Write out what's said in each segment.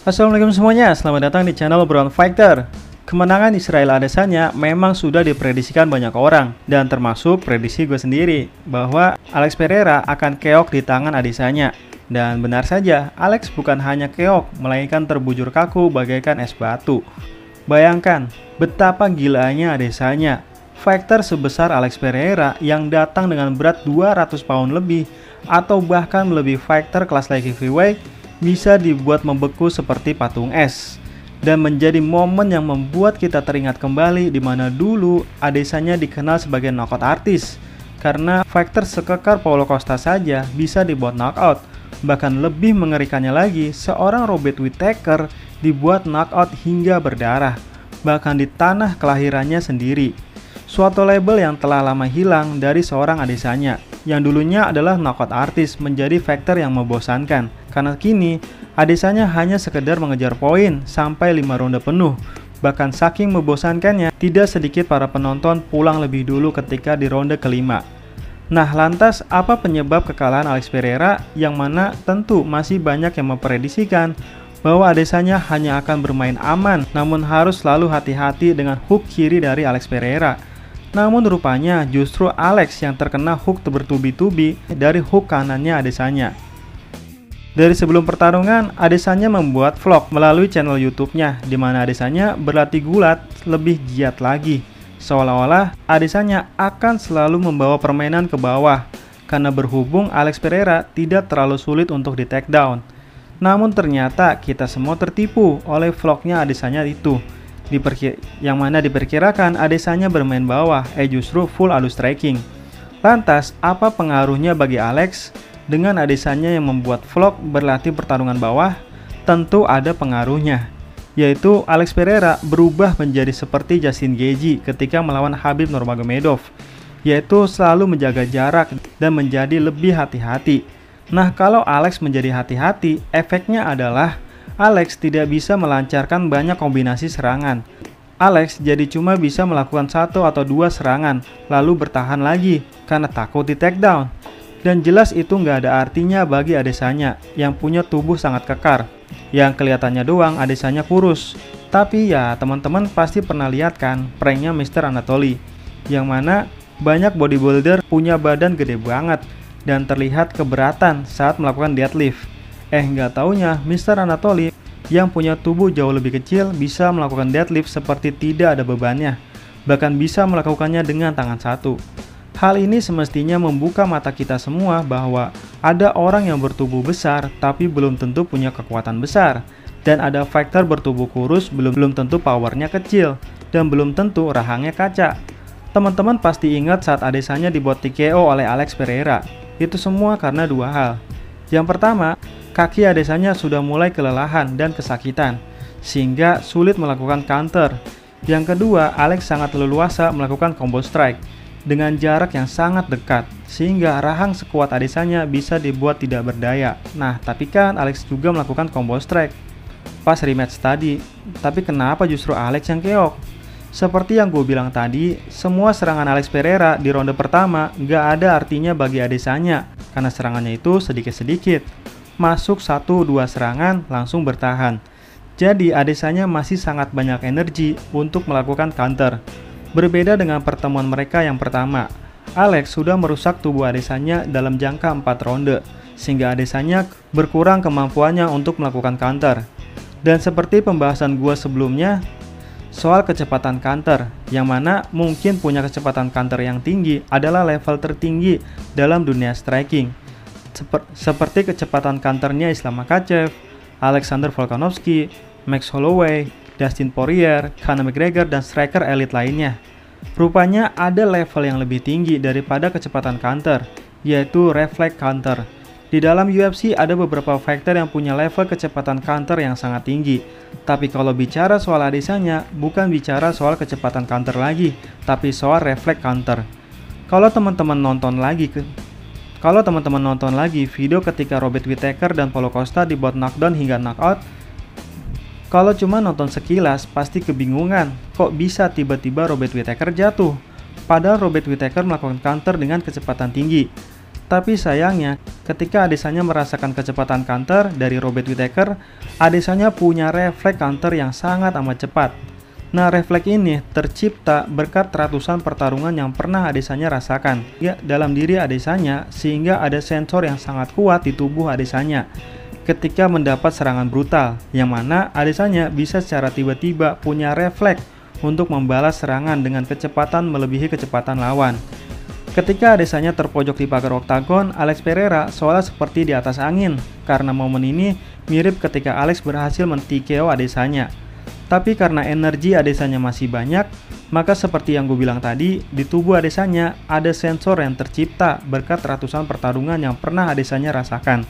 Assalamualaikum semuanya, selamat datang di channel Brown Fighter. Kemenangan Israel Adesanya memang sudah diprediksikan banyak orang, dan termasuk prediksi gue sendiri, bahwa Alex Pereira akan keok di tangan Adesanya. Dan benar saja, Alex bukan hanya keok, melainkan terbujur kaku bagaikan es batu. Bayangkan, betapa gilanya Adesanya. Fighter sebesar Alex Pereira yang datang dengan berat 200 pound lebih, atau bahkan melebihi fighter kelas light heavyweight, bisa dibuat membeku seperti patung es. Dan menjadi momen yang membuat kita teringat kembali di mana dulu Adesanya dikenal sebagai knockout artis. Karena fighter sekekar Paulo Costa saja bisa dibuat knockout. Bahkan lebih mengerikannya lagi, seorang Robert Whittaker dibuat knockout hingga berdarah, bahkan di tanah kelahirannya sendiri. Suatu label yang telah lama hilang dari seorang Adesanya, yang dulunya adalah knockout artis, menjadi fighter yang membosankan. Karena kini, Adesanya hanya sekedar mengejar poin sampai 5 ronde penuh. Bahkan saking membosankannya, tidak sedikit para penonton pulang lebih dulu ketika di ronde kelima. Nah, lantas apa penyebab kekalahan Alex Pereira, yang mana tentu masih banyak yang memprediksikan bahwa Adesanya hanya akan bermain aman, namun harus selalu hati-hati dengan hook kiri dari Alex Pereira. Namun rupanya justru Alex yang terkena hook bertubi-tubi dari hook kanannya Adesanya. Dari sebelum pertarungan, Adesanya membuat vlog melalui channel YouTube-nya, di mana Adesanya berlatih gulat lebih giat lagi. Seolah-olah Adesanya akan selalu membawa permainan ke bawah, karena berhubung Alex Pereira tidak terlalu sulit untuk di take down. Namun ternyata kita semua tertipu oleh vlognya Adesanya itu, yang mana diperkirakan Adesanya bermain bawah, justru full adu striking. Lantas, apa pengaruhnya bagi Alex dengan Adesanya yang membuat vlog berlatih pertarungan bawah? Tentu ada pengaruhnya, yaitu Alex Pereira berubah menjadi seperti Justin Gaethje ketika melawan Khabib Nurmagomedov, yaitu selalu menjaga jarak dan menjadi lebih hati-hati. Nah, kalau Alex menjadi hati-hati, efeknya adalah Alex tidak bisa melancarkan banyak kombinasi serangan. Alex jadi cuma bisa melakukan 1 atau 2 serangan, lalu bertahan lagi karena takut di takedown. Dan jelas itu nggak ada artinya bagi Adesanya yang punya tubuh sangat kekar. Yang kelihatannya doang Adesanya kurus. Tapi ya teman-teman pasti pernah lihat kan pranknya Mr. Anatoly, yang mana banyak bodybuilder punya badan gede banget dan terlihat keberatan saat melakukan deadlift. Nggak taunya Mr. Anatoly yang punya tubuh jauh lebih kecil bisa melakukan deadlift seperti tidak ada bebannya, bahkan bisa melakukannya dengan tangan satu. Hal ini semestinya membuka mata kita semua bahwa ada orang yang bertubuh besar tapi belum tentu punya kekuatan besar, dan ada fighter bertubuh kurus belum tentu powernya kecil, dan belum tentu rahangnya kaca. Teman-teman pasti ingat saat Adesanya dibuat TKO oleh Alex Pereira. Itu semua karena 2 hal. Yang pertama, kaki Adesanya sudah mulai kelelahan dan kesakitan, sehingga sulit melakukan counter. Yang kedua, Alex sangat leluasa melakukan combo strike dengan jarak yang sangat dekat, sehingga rahang sekuat Adesanya bisa dibuat tidak berdaya. Nah, tapi kan Alex juga melakukan combo strike pas rematch tadi. Tapi kenapa justru Alex yang keok? Seperti yang gue bilang tadi, semua serangan Alex Pereira di ronde pertama gak ada artinya bagi Adesanya, karena serangannya itu sedikit-sedikit. Masuk 1-2 serangan langsung bertahan. Jadi Adesanya masih sangat banyak energi untuk melakukan counter. Berbeda dengan pertemuan mereka yang pertama, Alex sudah merusak tubuh Adesanya dalam jangka 4 ronde, sehingga Adesanya berkurang kemampuannya untuk melakukan counter. Dan seperti pembahasan gua sebelumnya soal kecepatan counter, yang mana mungkin punya kecepatan counter yang tinggi adalah level tertinggi dalam dunia striking. Seperti kecepatan counternya Islam Makhachev, Alexander Volkanovski, Max Holloway, Dustin Poirier, Conor McGregor, dan striker elit lainnya. Rupanya ada level yang lebih tinggi daripada kecepatan counter, yaitu reflex counter. Di dalam UFC ada beberapa fighter yang punya level kecepatan counter yang sangat tinggi. Tapi kalau bicara soal Adesanya, bukan bicara soal kecepatan counter lagi, tapi soal reflex counter. Kalau teman-teman nonton lagi video ketika Robert Whittaker dan Paulo Costa dibuat knockdown hingga knockout, kalau cuma nonton sekilas pasti kebingungan, kok bisa tiba-tiba Robert Whittaker jatuh? Padahal Robert Whittaker melakukan counter dengan kecepatan tinggi. Tapi sayangnya, ketika Adesanya merasakan kecepatan counter dari Robert Whittaker, Adesanya punya refleks counter yang sangat amat cepat. Nah, refleks ini tercipta berkat ratusan pertarungan yang pernah Adesanya rasakan dalam diri Adesanya, sehingga ada sensor yang sangat kuat di tubuh Adesanya ketika mendapat serangan brutal, yang mana Adesanya bisa secara tiba-tiba punya refleks untuk membalas serangan dengan kecepatan melebihi kecepatan lawan. Ketika Adesanya terpojok di pagar oktagon, Alex Pereira seolah seperti di atas angin, karena momen ini mirip ketika Alex berhasil men-TKO Adesanya. Tapi karena energi Adesanya masih banyak, maka seperti yang gue bilang tadi, di tubuh Adesanya ada sensor yang tercipta berkat ratusan pertarungan yang pernah Adesanya rasakan.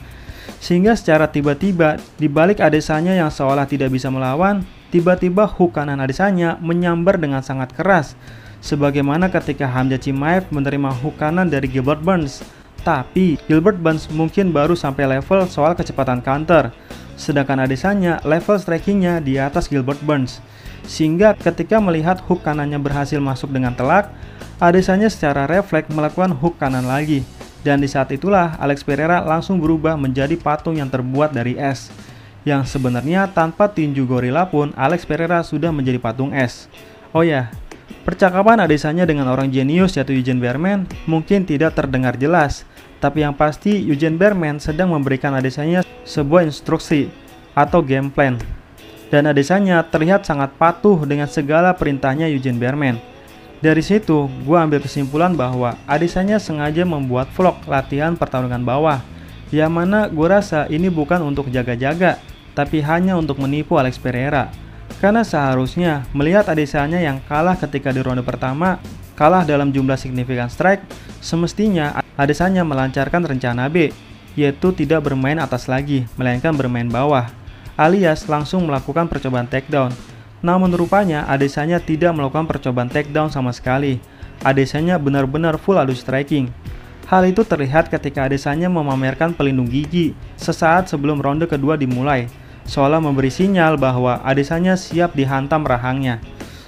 Sehingga secara tiba-tiba, di balik Adesanya yang seolah tidak bisa melawan, tiba-tiba hook kanan Adesanya menyambar dengan sangat keras. Sebagaimana ketika Hamza Chimaev menerima hook kanan dari Gilbert Burns. Tapi Gilbert Burns mungkin baru sampai level soal kecepatan counter, sedangkan Adesanya level strikingnya di atas Gilbert Burns. Sehingga ketika melihat hook kanannya berhasil masuk dengan telak, Adesanya secara refleks melakukan hook kanan lagi. Dan di saat itulah Alex Pereira langsung berubah menjadi patung yang terbuat dari es. Yang sebenarnya tanpa tinju gorila pun Alex Pereira sudah menjadi patung es. Oh ya, percakapan Adesanya dengan orang jenius yaitu Eugene Bareman mungkin tidak terdengar jelas, tapi yang pasti Eugene Bareman sedang memberikan Adesanya sebuah instruksi atau game plan. Dan Adesanya terlihat sangat patuh dengan segala perintahnya Eugene Bareman. Dari situ, gue ambil kesimpulan bahwa Adesanya sengaja membuat vlog latihan pertarungan bawah, yang mana gue rasa ini bukan untuk jaga-jaga, tapi hanya untuk menipu Alex Pereira. Karena seharusnya melihat Adesanya yang kalah ketika di ronde pertama, kalah dalam jumlah signifikan strike, semestinya Adesanya melancarkan rencana B, yaitu tidak bermain atas lagi, melainkan bermain bawah, alias langsung melakukan percobaan takedown. Namun rupanya Adesanya tidak melakukan percobaan takedown sama sekali. Adesanya benar-benar full adu striking. Hal itu terlihat ketika Adesanya memamerkan pelindung gigi sesaat sebelum ronde kedua dimulai, seolah memberi sinyal bahwa Adesanya siap dihantam rahangnya.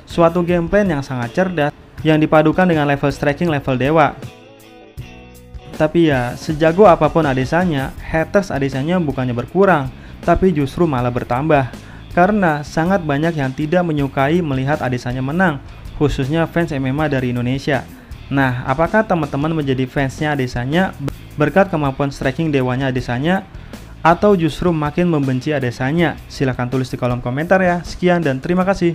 Suatu game plan yang sangat cerdas yang dipadukan dengan level striking level dewa. Tapi ya, sejago apapun Adesanya, haters Adesanya bukannya berkurang, tapi justru malah bertambah. Karena sangat banyak yang tidak menyukai melihat Adesanya menang, khususnya fans MMA dari Indonesia. Nah, apakah teman-teman menjadi fansnya Adesanya berkat kemampuan striking dewanya Adesanya, atau justru makin membenci Adesanya? Silahkan tulis di kolom komentar ya. Sekian dan terima kasih.